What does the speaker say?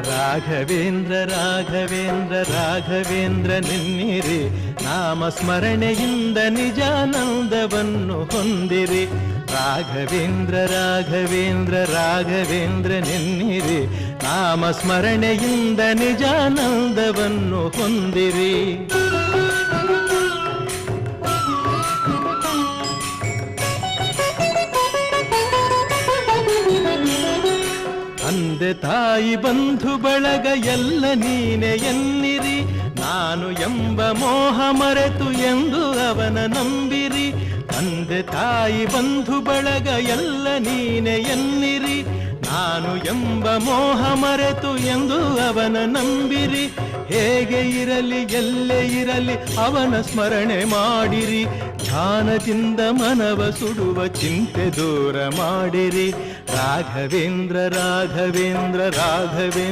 ರಾಘವೇಂದ್ರ ರಾಘವೇಂದ್ರ ರಾಘವೇಂದ್ರ ನೆನ್ನಿರಿ, ನಾಮಸ್ಮರಣೆಯಿಂದ ನಿಜಾನಂದವನ್ನು ಹೊಂದಿರಿ. ರಾಘವೇಂದ್ರ ರಾಘವೇಂದ್ರ ರಾಘವೇಂದ್ರ ನೆನ್ನಿರಿ, ನಾಮಸ್ಮರಣೆಯಿಂದ ನಿಜಾನಂದವನ್ನು ಹೊಂದಿರಿ. ತಂದೆ ತಾಯಿ ಬಂಧು ಬಳಗ ಎಲ್ಲ ನೀನೆ ಎನ್ನಿರಿ, ನಾನು ಎಂಬ ಮೋಹ ಮರೆತು ಎಂದು ಅವನ ನಂಬಿರಿ. ತಂದೆ ತಾಯಿ ಬಂಧು ಬಳಗ ಎಲ್ಲ ನೀನೆ ಎನ್ನಿರಿ, ನಾನು ಎಂಬ ಮೋಹ ಮರೆತು ಎಂದು ಅವನ ನಂಬಿರಿ. ಹೇಗೆ ಇರಲಿ ಎಲ್ಲೇ ಇರಲಿ ಅವನ ಸ್ಮರಣೆ ಮಾಡಿರಿ, ಧ್ಯಾನದಿಂದ ಮನವ ಸುಡುವ ಚಿಂತೆ ದೂರ ಮಾಡಿರಿ. ರಾಘವೇಂದ್ರ ರಾಘವೇಂದ್ರ ರಾಘವೇಂದ್ರ